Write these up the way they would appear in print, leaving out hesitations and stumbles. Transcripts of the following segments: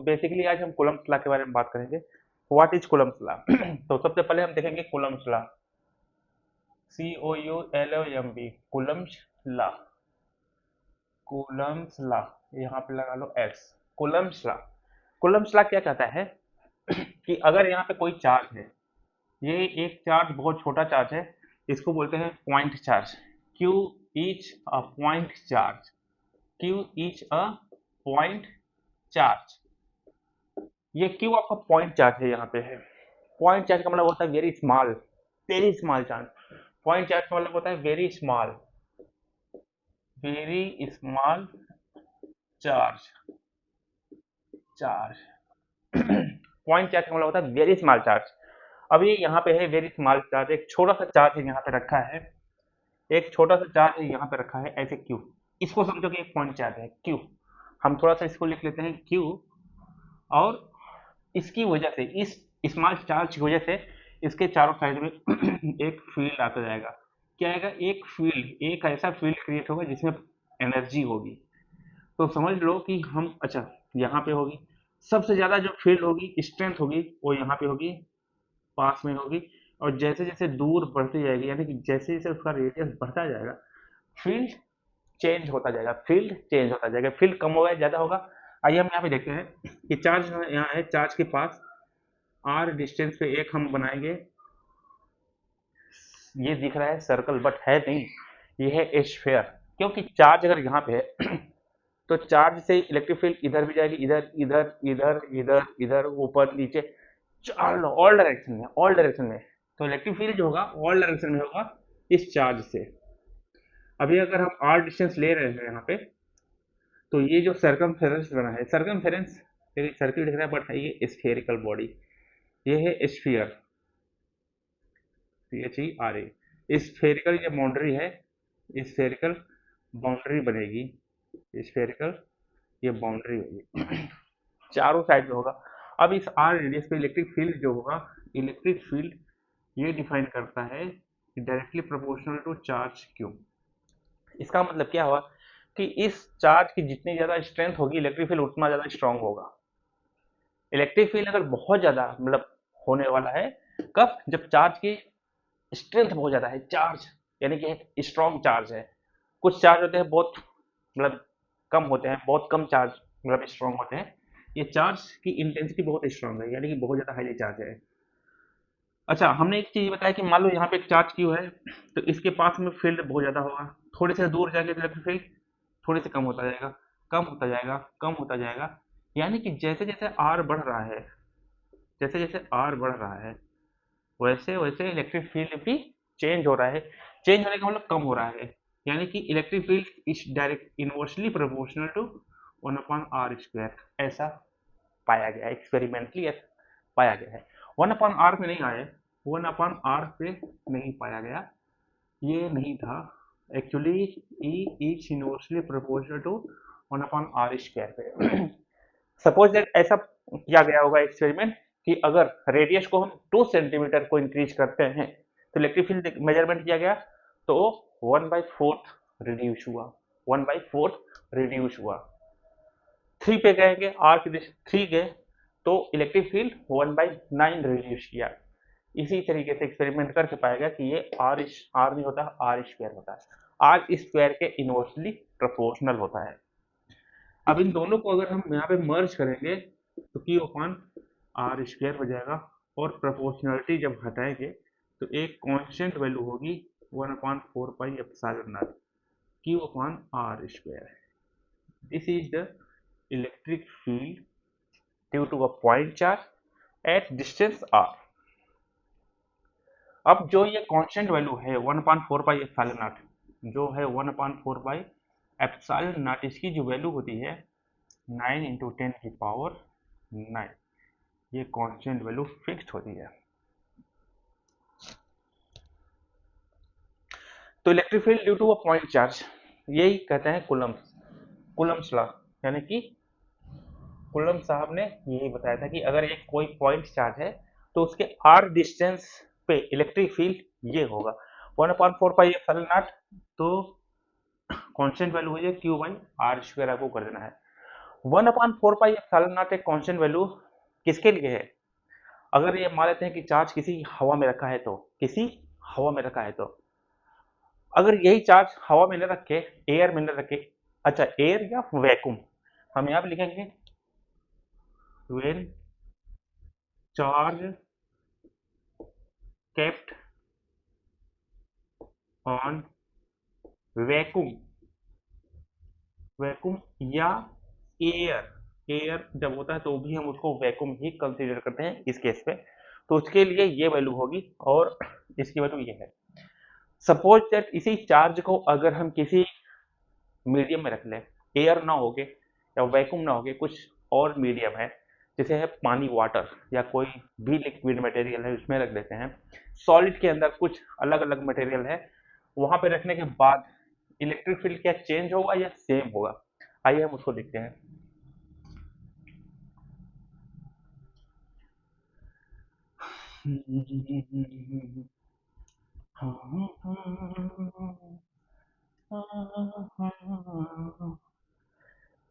Basically आज हम Coulomb's law के बारे में बात करेंगे। What is Coulomb's law? तो सबसे पहले हम देखेंगे Coulomb's law, COULOMB, Coulomb's law. Coulomb's law, यहाँ पे लगा लो S. Coulomb's law, Coulomb's law क्या कहता है कि अगर यहाँ पे कोई चार्ज है, ये एक चार्ज बहुत छोटा चार्ज है, इसको बोलते हैं point charge. Q is a point charge, Q is a point charge. ये क्यू आपका पॉइंट चार्ज है, यहाँ पे है। पॉइंट चार्ज का मतलब होता है very small charge. Point charge का मतलब होता है very small charge. Charge point charge का मतलब होता है वेरी स्मॉल चार्ज। अब ये यहाँ पे है वेरी स्मॉल चार्ज, एक छोटा सा चार्ज है यहाँ पे रखा है, एक छोटा सा चार्ज है यहाँ पे रखा है ऐसे क्यू। इसको समझो कि एक पॉइंट चार्ज है क्यू। हम थोड़ा सा इसको लिख लेते हैं क्यू, और इसकी वजह से, इस स्मॉल चार्ज की वजह से इसके चारों साइड में एक फील्ड आता जाएगा। क्या आएगा? एक फील्ड, एक ऐसा फील्ड क्रिएट होगा जिसमें एनर्जी होगी। तो समझ लो कि हम, अच्छा, यहाँ पे होगी सबसे ज्यादा जो फील्ड होगी, स्ट्रेंथ होगी, वो यहाँ पे होगी, पास में होगी। और जैसे जैसे दूर बढ़ती जाएगी, यानी कि जैसे जैसे उसका रेडियस बढ़ता जाएगा, फील्ड चेंज होता जाएगा, फील्ड चेंज होता जाएगा, फील्ड कम होगा ज्यादा होगा। आइए हम यहाँ पे देखते हैं कि चार्ज यहाँ है, चार्ज के पास आर डिस्टेंस पे एक हम बनाएंगे। ये दिख रहा है सर्कल, बट है नहीं, ये है स्फेयर। क्योंकि चार्ज अगर यहाँ पे है तो चार्ज से इलेक्ट्रिक फील्ड इधर भी जाएगी, इधर इधर इधर इधर इधर, ऊपर नीचे, ऑल डायरेक्शन में, ऑल डायरेक्शन में। तो इलेक्ट्रिक फील्ड जो होगा ऑल डायरेक्शन में होगा इस चार्ज से। अभी अगर हम आर डिस्टेंस ले रहे हैं यहाँ पे, तो ये जो सर्कमफेरेंस बना है, सर्कमफेरेंस एक सर्किल दिख रहा है, बट है ये स्फेरिकल बॉडी, ये है स्फीयर, CHERA। स्फेरिकल ये बाउंड्री है, स्फेरिकल बाउंड्री बनेगी, स्फेरिकल ये बाउंड्री होगी, चारों साइड में होगा। अब इस आर रेडियस पे इलेक्ट्रिक फील्ड जो होगा, इलेक्ट्रिक फील्ड ये डिफाइन करता है directly proportional to charge Q. इसका मतलब क्या हुआ कि इस चार्ज की जितनी ज्यादा स्ट्रेंथ होगी, इलेक्ट्रिक फील्ड उतना ज्यादा स्ट्रांग होगा। इलेक्ट्रिक फील्ड अगर बहुत ज्यादा मतलब होने वाला है, कब? जब चार्ज की स्ट्रेंथ बहुत ज्यादा है, चार्ज यानी कि एक स्ट्रॉन्ग चार्ज है। कुछ चार्ज होते हैं बहुत मतलब कम होते हैं, बहुत कम चार्ज मतलब स्ट्रॉन्ग होते हैं। ये चार्ज की इंटेंसिटी बहुत स्ट्रॉन्ग है, यानी कि बहुत ज्यादा हाईली चार्ज है। अच्छा, हमने एक चीज बताया कि मान लो यहाँ पे एक चार्ज क्यू है, तो इसके पास में फील्ड बहुत ज्यादा होगा, थोड़े से दूर जाएंगे तो इलेक्ट्रिक फील्ड थोड़े से कम होता जाएगा, कम होता जाएगा, कम होता जाएगा। यानी कि जैसे जैसे आर बढ़ रहा है, जैसे जैसे आर बढ़ रहा है, वैसे वैसे इलेक्ट्रिक फील्ड भी चेंज हो रहा है। चेंज होने का मतलब कम हो रहा है, यानी कि electric field is direct inversely proportional to 1/r²। ऐसा पाया गया है, एक्सपेरिमेंटली पाया गया है। 1/r पे नहीं आया, 1/r पे नहीं पाया गया, ये नहीं था actually. E is inversely proportional to 1/r² पे। सपोज दैट ऐसा किया गया होगा एक्सपेरिमेंट कि अगर रेडियस को हम 2 सेंटीमीटर को इंक्रीज करते हैं, तो इलेक्ट्रिक फील्ड मेजरमेंट किया गया, तो 1/4 रिड्यूस हुआ, 1/4 रिड्यूस हुआ। 3 पे गएंगे, आर की 3 गए, तो इलेक्ट्रिक फील्ड 1/9 रिड्यूस किया। इसी तरीके से एक्सपेरिमेंट करके पाया गया कि ये आर नहीं होता, R² होता है। R² के इनवर्सली प्रोपोर्शनल होता है। अब इन दोनों को अगर हम यहाँ पे मर्ज करेंगे, तो Q/R² हो जाएगा, और प्रोपोर्शनलिटी जब हटाएंगे तो एक कांस्टेंट वैल्यू होगी 1/4πε0 Q/R²। This is the electric field due to a point charge at distance r। अब जो ये कांस्टेंट वैल्यू है 1/4πε0, जो है 1/4πε0, इसकी जो वैल्यू होती है 9 × 10⁹ ये कांस्टेंट वैल्यू फिक्स्ड होती है। तो electric field due to a point charge, यही कहते हैं कूलम्ब्स लॉ। यानी कि कूलम्ब साहब ने यही बताया था कि अगर एक कोई पॉइंट चार्ज है, तो उसके आर डिस्टेंस पे इलेक्ट्रिक फील्ड ये होगा 1/4πε0। तो कांस्टेंट वैल्यू हो जाए Q/R², आपको कर देना है। 1/4 पाई एक कांस्टेंट वैल्यू किसके लिए है? अगर ये मान लेते हैं कि चार्ज किसी हवा में रखा है तो, किसी हवा में रखा है तो, अगर यही चार्ज हवा में न रख के, एयर में न रखे, अच्छा एयर या वैक्यूम, हम यहाँ पे लिखेंगे when charge kept on vacuum, vacuum या एयर, एयर जब होता है तो भी हम उसको वैक्यूम ही कंसीडर करते हैं इस केस पे। तो उसके लिए ये वैल्यू होगी और इसकी वैल्यू ये है। सपोज दैट इसी चार्ज को अगर हम किसी मीडियम में रख लें, एयर ना होके या वैक्यूम ना होके कुछ और मीडियम है, जैसे है पानी, वाटर या कोई भी लिक्विड मटेरियल है, उसमें रख देते हैं। सॉलिड के अंदर कुछ अलग अलग मटेरियल है, वहां पे रखने के बाद इलेक्ट्रिक फील्ड क्या चेंज होगा या सेम होगा? आइए हम उसको देखते हैं।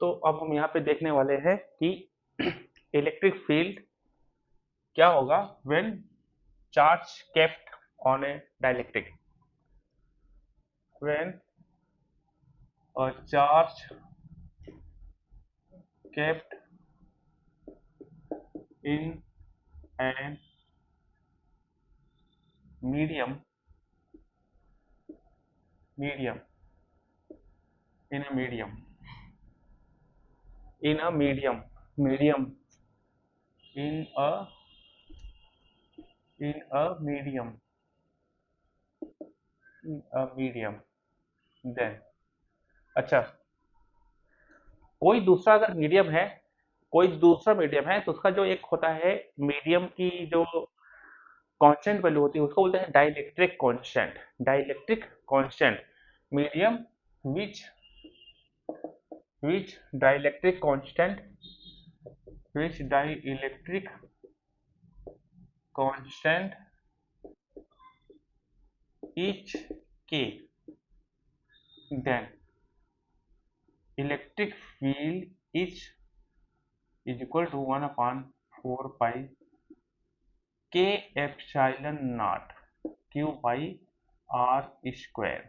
तो अब हम यहाँ पे देखने वाले हैं कि इलेक्ट्रिक फील्ड क्या होगा when charge kept on a dielectric, when a charge kept in an medium, medium in a medium, in a medium, medium in a, in a medium, in a medium, then, अच्छा कोई दूसरा अगर medium है, कोई दूसरा medium है तो उसका जो एक होता है मीडियम की जो कांस्टेंट वैल्यू होती है उसको बोलते हैं dielectric constant, dielectric constant, medium which, which dielectric constant, which dielectric constant each K, then electric field is equal to 1/4 pi K epsilon naught Q by are square.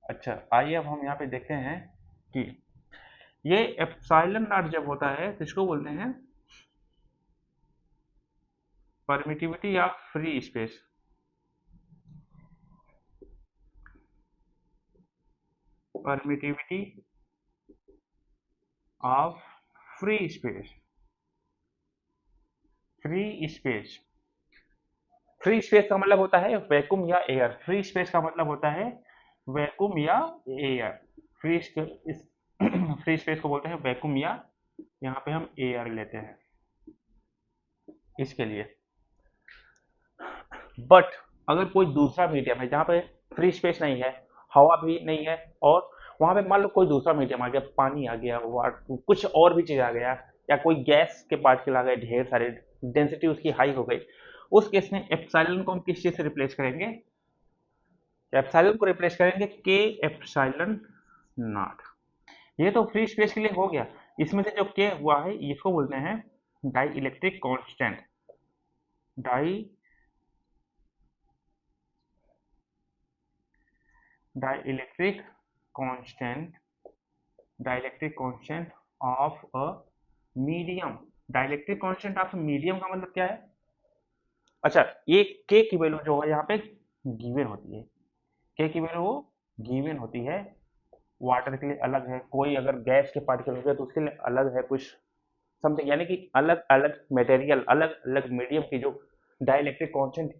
अच्छा आइए अब हम यहाँ पे देखते हैं कि ये एप्सिलॉन नॉट जब होता है तो इसको बोलते हैं permittivity of free space, permittivity of free space, free space, free space का मतलब होता है वैक्यूम या एयर, फ्री स्पेस का मतलब होता है वैक्यूम या air, free space, free space को बोलते हैं वैक्यूम या, यहाँ पे हम एयर लेते हैं इसके लिए। बट अगर कोई दूसरा मीडियम है जहाँ पे फ्री स्पेस नहीं है, हवा भी नहीं है, और वहां पे मान लो कोई दूसरा मीडियम आ गया, पानी आ गया, वाटर, कुछ और भी चीज आ गया, या कोई गैस के पार्टिकल आ गए ढेर सारे, डेंसिटी उसकी हाई हो गई, उस केस में एप्सिलॉन को हम किस चीज से रिप्लेस करेंगे? एप्सिलॉन को रिप्लेस करेंगे के एप्सिलॉन नॉट। ये तो फ्री स्पेस के लिए हो गया। इसमें से जो के हुआ है इसको बोलते हैं डाई इलेक्ट्रिक कॉन्स्टेंट, डाई, dielectric constant, dielectric constant of a medium, dielectric constant of medium का मतलब क्या है? अच्छा ये के की वैल्यू जो है यहाँ पे गिवन होती है, के की वैल्यू वो गिवन होती है, वाटर के लिए अलग है, कोई अगर गैस के पार्टिकल हो गया तो उसके लिए अलग है कुछ समथिंग, यानी कि अलग अलग मटेरियल, अलग अलग मीडियम की जो डाइलेक्ट्रिक कांस्टेंट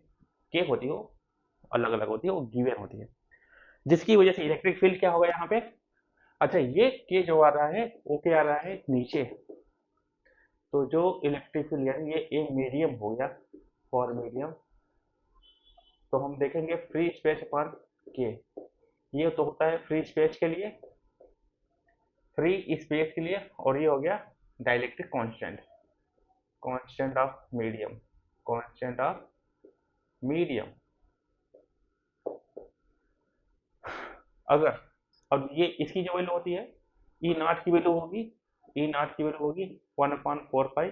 के होती है वो अलग अलग होती है, वो गिवन होती है, जिसकी वजह से इलेक्ट्रिक फील्ड क्या होगा यहाँ पे? अच्छा ये के जो आ रहा है वो क्या आ रहा है नीचे, तो जो इलेक्ट्रिक फील्ड यानी ये ए मीडियम हो गया, फॉर मीडियम, तो हम देखेंगे फ्री स्पेस अपॉन के, ये तो होता है फ्री स्पेस के लिए, फ्री स्पेस के लिए, और ये हो गया dielectric constant, constant of medium, constant of medium. अगर अब ये इसकी जो वैल्यू होती है ई नॉट की वैल्यू होगी ई नॉट की वैल्यू होगी 1/4 pi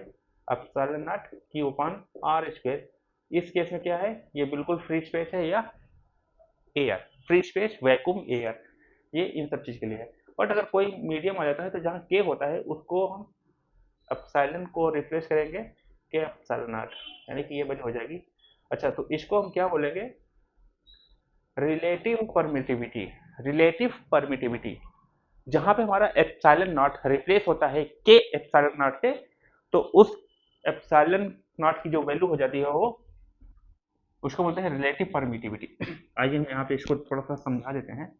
epsilon naught Q upon R square. इस केस में क्या है, ये बिल्कुल फ्री स्पेस है या air, free space vacuum air, ये इन सब चीज के लिए है। बट अगर कोई मीडियम आ जाता है तो जहाँ के होता है उसको हम एप्सिलॉन को रिप्लेस करेंगे के एप्सिलॉन नॉट, यानी कि ये वैल्यू हो जाएगी। अच्छा, तो इसको हम क्या बोलेंगे, रिलेटिव परमिटिविटी। रिलेटिव परमिटिविटी, जहां पे हमारा एप्सिलॉन नॉट रिप्लेस होता है के एप्सिलॉन नॉट से, तो उस एप्सिलॉन नॉट की जो वैल्यू हो जाती है वो, उसको बोलते हैं रिलेटिव परमिटिविटी। आइए हम यहाँ पे इसको थोड़ा सा समझा देते हैं।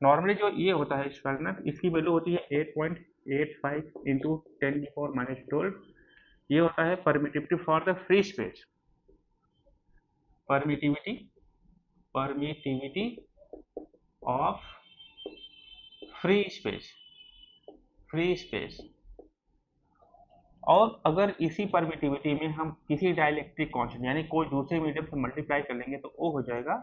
नॉर्मली जो ये होता है एप्सिलॉन नॉट, इसकी वैल्यू होती है 8.85 इंटू 10⁻12। ये होता है permittivity for the free space. Permittivity, permittivity of free space, free space. और अगर इसी परमिटिविटी में हम किसी डाइलेक्ट्रिक कांस्टेंट यानी कोई दूसरे मीडियम से मल्टीप्लाई कर लेंगे तो वो हो जाएगा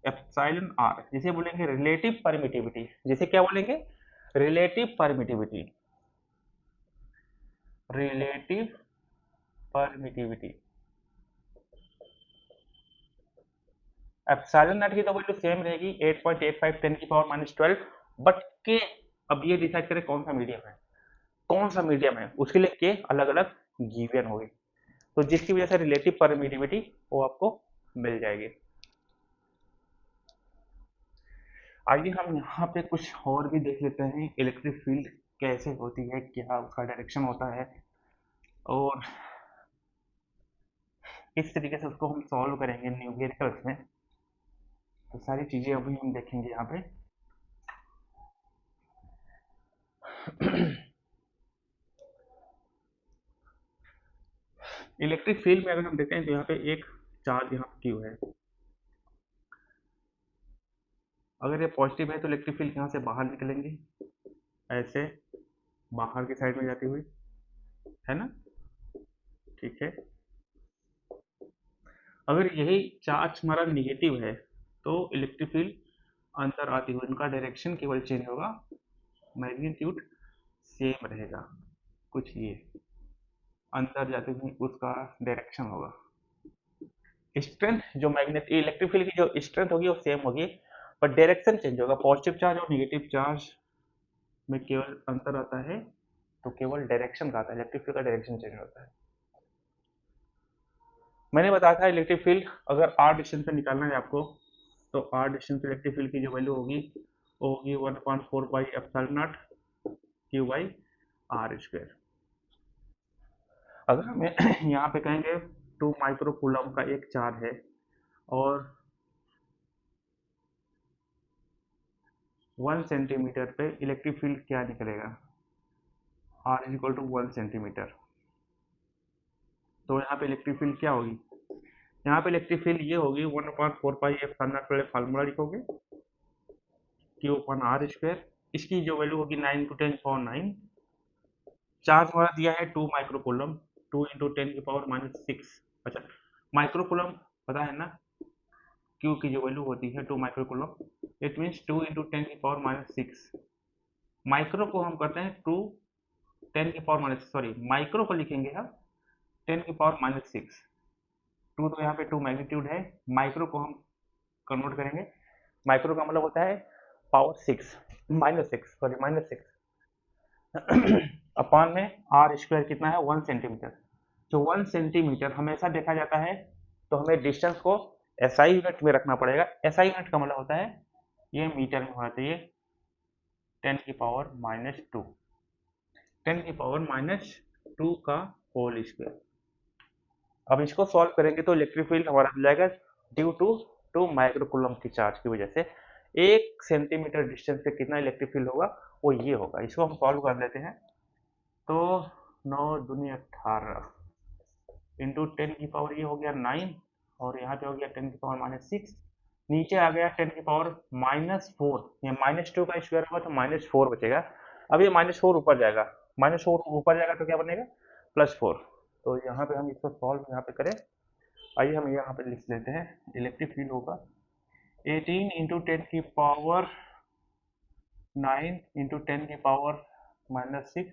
एप्सिलॉन आर, जिसे बोलेंगे रिलेटिव परमिटिविटी। जिसे क्या बोलेंगे, relative permittivity, relative permittivity. Epsilon not की तो वैल्यू सेम रहेगी 8.85 10⁻12, बट के, अब ये डिसाइड करें कौन सा मीडियम है, कौन सा मीडियम है, उसके लिए के अलग अलग गिवन होगी, तो जिसकी वजह से रिलेटिव परमिटिविटी वो आपको मिल जाएगी। आइए हम यहाँ पे कुछ और भी देख लेते हैं, इलेक्ट्रिक फील्ड कैसे होती है, क्या उसका डायरेक्शन होता है, और किस तरीके से उसको हम सॉल्व करेंगे न्यूमेरिकल्स में। तो सारी चीजें अभी हम देखेंगे यहाँ पे। इलेक्ट्रिक फील्ड में अगर हम देखते हैं तो यहाँ पे एक चार्ज यहाँ क्यू है। अगर ये पॉजिटिव है तो इलेक्ट्रिक फील्ड यहाँ से बाहर निकलेंगे, ऐसे बाहर की साइड में जाती हुई, है ना, ठीक है। अगर यही चार्ज हमारा निगेटिव है तो इलेक्ट्रिक फील्ड अंदर आती हुई, उनका डायरेक्शन केवल चेंज होगा, मैग्नीट्यूड सेम रहेगा, कुछ ये अंदर जाते हुए उसका डायरेक्शन होगा। स्ट्रेंथ जो मैग्नेट इलेक्ट्रिक फील्ड की जो स्ट्रेंथ होगी वो सेम होगी, पर डायरेक्शन चेंज होगा। पॉजिटिव चार्ज और निगेटिव चार्ज में केवल अंतर आता है, तो केवल डायरेक्शन का आता है, इलेक्ट्रिक फील्ड का डायरेक्शन चेंज होता है। मैंने बताया था इलेक्ट्रिक फील्ड अगर आर डिस्टेंस पे निकालना है आपको, तो आर डिस्टेंस पे इलेक्ट्रिक फील्ड की जो वैल्यू होगी वो होगी 1/4 pi epsilon naught Q by are square. अगर हमें यहाँ पे कहेंगे 2 माइक्रो कूलम का एक चार्ज है और 1 सेंटीमीटर पे इलेक्ट्रिक फील्ड क्या निकलेगा, R is equal to 1 centimetre. तो यहाँ पे इलेक्ट्रिक फील्ड क्या होगी, यहाँ पे इलेक्ट्रिक फील्ड ये होगी 1/4 पाई एप्सिलॉन नॉट, पहले फार्मूला लिखोगे क्यू अपन आर स्क्वायर। इसकी जो वैल्यू होगी 9 × 10⁻9। चार्ज हमारा दिया है 2 माइक्रोकूलम, 2 × 10⁻⁻6। अच्छा, माइक्रोकूलम पता है ना, क्यू की जो वैल्यू होती है 2 माइक्रोकूलम, इट मीन्स 2 × 10⁻6। माइक्रो को हम करते हैं 2 10⁻, सॉरी माइक्रो को लिखेंगे हम 10⁻6। 2 तो यहाँ पे 2 मैग्नीट्यूड है, माइक्रो को हम कन्वर्ट करेंगे, माइक्रो का मतलब होता है पावर 6, -6, सॉरी -6 अपॉन में आर स्क्वायर कितना है 1 सेंटीमीटर। जो 1 सेंटीमीटर हमेशा देखा जाता है, तो हमें डिस्टेंस को एसआई यूनिट में रखना पड़ेगा। एसआई यूनिट का मतलब होता है ये मीटर में होना चाहिए 10⁻², 10⁻² का होल स्क्वायर। अब इसको सॉल्व करेंगे तो इलेक्ट्रिक फील्ड हमारा मिल जाएगा ड्यू टू 2 माइक्रोकूलम की चार्ज की वजह से 1 सेंटीमीटर डिस्टेंस पे कितना इलेक्ट्रिक फील्ड होगा, वो ये होगा। इसको हम सॉल्व कर लेते हैं। तो 9 दूनी 18 इंटू 10⁻, ये हो गया 9, और यहाँ पे हो गया 10⁻⁻6, नीचे आ गया 10⁻⁻4, ये -2 का स्क्वायर होगा तो -4 बचेगा। अब ये -4 ऊपर जाएगा, -4 ऊपर जाएगा तो क्या बनेगा +4। तो यहाँ पे हम इसको सॉल्व यहाँ पे करें। आइए हम यहाँ पे लिख लेते हैं, इलेक्ट्रिक फील्ड होगा 18 × 10⁻9 × 10⁻⁻6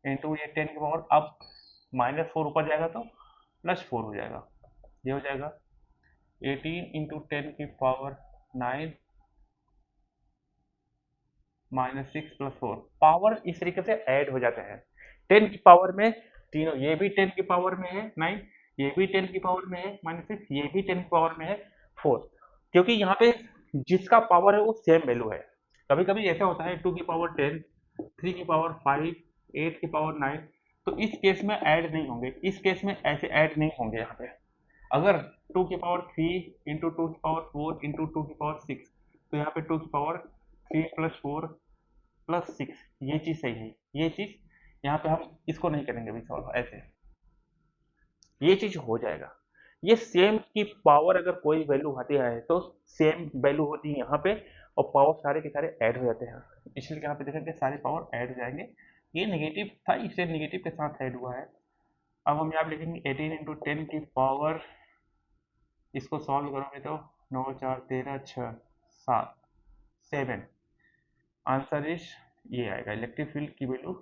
इंटू ये 10 की पावर, अब -4 ऊपर जाएगा तो +4 हो जाएगा, ये हो जाएगा 18 इंटू 10 की पावर 9 -6 + 4। पावर इस तरीके से ऐड हो जाते हैं 10 की पावर में, तीनों, ये भी 10 की पावर में है 9, ये भी 10 की पावर में है -6, ये भी 10 की पावर में है 4, क्योंकि यहाँ पे जिसका पावर है वो सेम वैल्यू है। कभी कभी ऐसा होता है 2 की पावर 10, 3 की पावर 5, 8 की पावर 9, तो इस केस में ऐड नहीं होंगे, इस केस में ऐसे ऐड नहीं होंगे यहाँ पे। अगर 2 की पावर 3 इंटू 2 की पावर 4 इंटू 2 की पावर 6, तो यहाँ पे 2 की पावर 3 + 4 + 6, ये चीज़ सही है, ये चीज़ यहाँ पे हम इसको नहीं करेंगे अभी सॉल्व ऐसे, ये चीज़ हो जाएगा। ये सेम की पावर अगर कोई वैल्यू आती है तो सेम वैल्यू होती है यहाँ पे, और पावर सारे के सारे ऐड हो जाते हैं, इसलिए यहाँ पे देखेंगे सारे पावर ऐड हो जाएंगे। ये नेगेटिव था, इससे नेगेटिव के साथ ऐड हुआ है। अब हम यहाँ पे लिखेंगे 18 इंटू 10 की पावर, इसको सॉल्व करोगे तो 9 4 13 6 7 7, आंसर इज ये आएगा, इलेक्ट्रिक फील्ड की वैल्यू